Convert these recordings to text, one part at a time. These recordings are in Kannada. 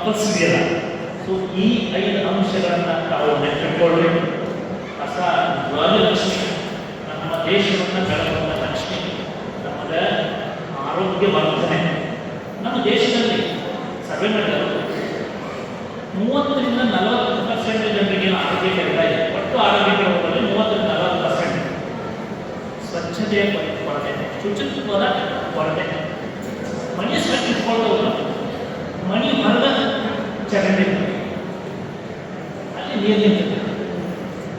ಕಪಲ್ಸ್ ಇದೆಯಲ್ಲ, ಸೊ ಈ 5 ಅಂಶಗಳನ್ನು ತಾವು ನೆನಪಿಟ್ಕೊಳ್ಳಿ. ಹೊಸ ಜ್ವಾಲಲಕ್ಷ್ಮಿ ನಮ್ಮ ದೇಶವನ್ನು ಬೆಳಗುವಂಥ ಲಕ್ಷ್ಮಿ, ನಮ್ಮದ ಆರೋಗ್ಯವರ್ಧನೆ. ನಮ್ಮ ದೇಶದಲ್ಲಿ ಸರ್ವೆ ಮಾಡಿದರು 30ರಿಂದ 40% ಜನರಿಗೆ ಆರೋಗ್ಯ ಕೆಡ್ತಾ ಇದೆ. ಒಟ್ಟು ಆರೋಗ್ಯ ಕೆಡುವುದರಲ್ಲಿ 30ರಿಂದ 40%. ಸ್ವಚ್ಛತೆಯ ಕೊರತೆ, ಶುಚಿತ್ವದ ಕೊರತೆ, ಮನೆ ಸ್ವಚ್ಛ ಇಟ್ಕೊಳ್ತವ್ರು, ಮನೆ ಹೊರದ ಚರಂಡಿ, ಅಲ್ಲಿ ನೀರು ನಿಂತಿದೆ,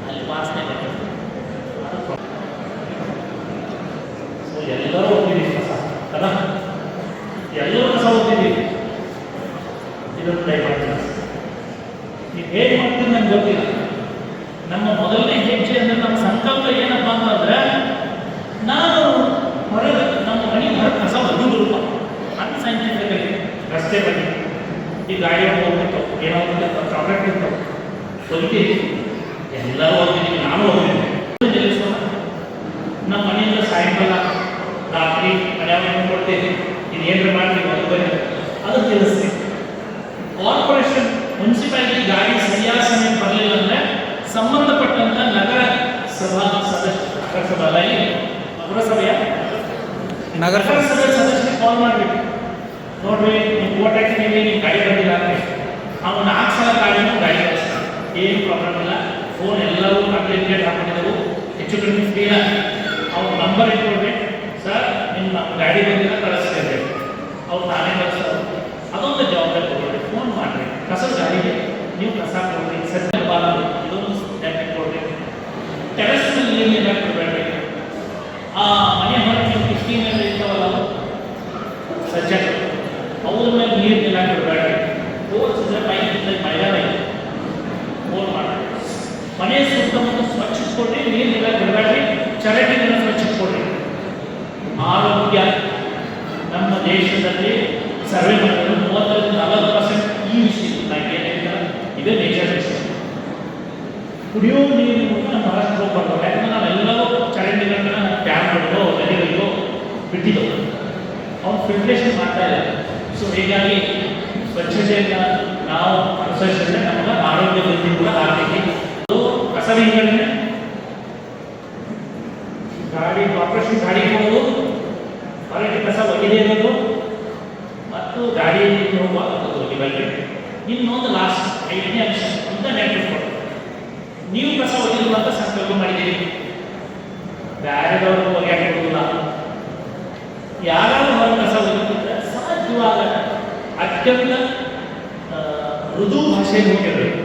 ಅಲ್ಲಿ ವಾಸನೆ ಬರ್ತದೆ. ಸೊ ಎಲ್ಲರೂ ಹೋಗ್ತಿದ್ದೀವಿ ಕಸ ಅಲ್ಲ, ಎಲ್ಲರೂ ಕಸ ಹೋಗ್ತಿದ್ದೀವಿ. ಇದನ್ನು ಟ್ರೈ ಮಾಡ್ತೀನಿ. ನೀವು ಹೇಗೆ ಮಾಡ್ತೀರಿ ನಂಗೆ ಗೊತ್ತಿಲ್ಲ. ನಮ್ಮ ಮೊದಲನೇ ಹೆಜ್ಜೆ ಅಂದರೆ ನಮ್ಮ ಸಂಕಲ್ಪ ಏನಪ್ಪ ಅಂತಂದ್ರೆ, ನಾನು ಹೊರಗೆ ನಮ್ಮ ಮನೆ ಹೊರಗೆ ಕಸ ಒಗ್ದುರುಪ ಅನ್ಸೈಂಟಿಫಿಕಲಿ ರಸ್ತೆ ಬನ್ನಿ ಈ ಗಾಡಿ ಹೋಗ್ಬಿಟ್ಟು ಏನೋ ಚಾಕ್ಲೇಟ್ ಇರ್ತಾವೆ ಹೊಲಿತೀವಿ, ಎಲ್ಲರೂ ಹೋಗ್ತಿದ್ದೀವಿ, ನಾನು ಹೋಗ್ತಿದ್ದೀನಿ. ನಿಲ್ಲಿಸೋಣ. ನಮ್ಮ ಮನೆಯಿಂದ ಸಾಯಂಕಾಲ ರಾತ್ರಿ ಮನೆಯವ್ರನ್ನ ಕೊಡ್ತೀವಿ, ಇದೇನು ಮಾಡ್ತೀವಿ ಅದು ಬನ್ನಿ, ಅದು ತಿಳಿಸ್ತೀವಿ. ಕಾರ್ಪೊರೇಷನ್ ಮುನ್ಸಿಪಾಲಿಟಿ ಗಾಡಿ ಸರಿಯಾದ ಸಮಯ ಬರಲಿಲ್ಲ ಅಂದರೆ ಸಂಬಂಧಪಟ್ಟಂತ ನಗರ ಸಭಾ ಪುರಸಭೆಯ ನಗರಸಭೆ ಸದಸ್ಯರಿಗೆ ಕಾಲ್ ಮಾಡಬೇಕು. ನೋಡ್ರಿ, ನೀವು ಓಟ್ ಹಾಕಿದ್ದೀವಿ, ನೀವು ಗಾಡಿ ಬಂದಿಲ್ಲ ಅಂದರೆ ಅವ್ನು 4 ಸಲ ಗಾಡಿನೂ ಗಾಡಿ ಕಳಿಸ್ತಾನೆ, ಏನು ಪ್ರಾಬ್ಲಮ್ ಇಲ್ಲ. ಫೋನ್ ಎಲ್ಲರೂ ಅಪ್ಡೇಟ್ ಹಾಕೊಂಡಿದ್ದೆವು, ಹೆಚ್ಚು ಕಡಿಮೆ ಫ್ರೀನ. ಅವ್ರ ನಂಬರ್ ಇಟ್ಕೊಳ್ಬೇಕು, ಸರ್ ನಿಮ್ಮ ಗಾಡಿ ಬಂದಿಲ್ಲ ಕಳಿಸ್ತೇವೆ, ಅವ್ರು ನಾನೇ ಕಳಿಸ್ತಾರೆ. ಅದೊಂದು ಜವಾಬ್ದಾರಿ ತಗೊಳ್ಳಿ. ಫೋನ್ ಮಾಡಿರಿ, ಕಸದ ಗಾಡಿಗೆ ನೀವು ಕಸ ಕೊಡ್ರಿ, ಸತ್ಯ ಬಾರದು, ಇದೊಂದು ಟ್ಯಾಬ್ಲೆಟ್ ಕೊಡ್ರಿ. ಟೆರೆಸ್ನಲ್ಲಿ ನೀರು ಕೊಡಬೇಡ್ರಿ. ಆ ಮನೆ ಹೊರಗೆ ನೀವು ಕಿಟಕಿನಲ್ಲಿ ಇರ್ತಾವಲ್ಲ ಸಜ್ಜೆ, ಅವ್ರ ಮೇಲೆ ನೀರು ನಿಲ್ಲಾಕ ಬಿಡಬೇಡ್ರಿ. ಓಡಿಸಿದ್ರೆ ಪೈನಲ್ಲಿ ಮೈದಾನ ಇದೆ, ಫೋನ್ ಮಾಡಿ. ಮನೆ ಸುತ್ತಮುತ್ತ ಸ್ವಚ್ಛ ಇಟ್ಕೊಡ್ರಿ, ನೀರು ನಿಲ್ಲಾಕ ಬಿಡಬೇಡ್ರಿ, ಚರಂಡಿಗಳನ್ನ ಸ್ವಚ್ಛ ಇಟ್ಕೊಡ್ರಿ. ಆರೋಗ್ಯ ನಮ್ಮ ದೇಶದಲ್ಲಿ ಸರ್ವೆ ಮಾಡಿದ್ರು 30ರಿಂದ 40% ಈ ವಿಷಯ ನಾನು ಏನಿಲ್ಲ, ಇದೇ ನೇಚರ್ ವಿಷಯ. ಕುಡಿಯೋ ನೀರಿನ ನಮ್ಮ ಮಹಾರಾಷ್ಟ್ರ ಹೋಗ್ಬಾರ್ದು, ಯಾಕಂದ್ರೆ ನಾವೆಲ್ಲರೂ ಚರಂಡಿಗಳನ್ನ ಟ್ಯಾಬ್ಗಳಿಗೋ ನದಿಗಳಿಗೋ ಬಿಟ್ಟಿದ್ದೆವು, ಅವ್ರು ಫಿಲ್ಟ್ರೇಷನ್ ಮಾಡ್ತಾ ಇಲ್ಲ. ಸೊ ಹೀಗಾಗಿ ಸ್ವಚ್ಛತೆಯನ್ನು ನಾವು ಅನುಸರಿಸಿದ್ರೆ ನಮಗೆ ಆರೋಗ್ಯ ವೃದ್ಧಿ ಕೂಡ ಆಗ್ತೈತಿ. ಕಸ ವಿಂಗಡಣೆ, ಗಾಡಿ ಕಾರ್ಪೊರೇಷನ್ ಗಾಡಿ ಹೋಗೋದು, ಹೊರಗೆ ಕಸ ಒಗೆದೇ ಇರೋದು ಮತ್ತು ಗಾಡಿ ಹೋಗುವ. ಇನ್ನೊಂದು ಲಾಸ್ಟ್ 5ನೇ ಅಂಶ ಅಂತ ನೆನಪಿಟ್ಕೊಂಡು, ನೀವು ಕಸ ಒಗೆಯುವ ಅಂತ ಸಂಕಲ್ಪ ಮಾಡಿದ್ದೀರಿ, ಬೇರೆದವರು ಒಗೆಯಾಕೆ ಕೊಡುವುದಿಲ್ಲ. ಯಾರಾದ್ರೂ ಹೊರ ಕಸ ಒಗೆಯುತ್ತಿದ್ರೆ ಸಾಧ್ಯವಾದ ಅತ್ಯಂತ ಮೃದು ಭಾಷೆಗೆ ಹೋಗಿರ್ಬೇಕು.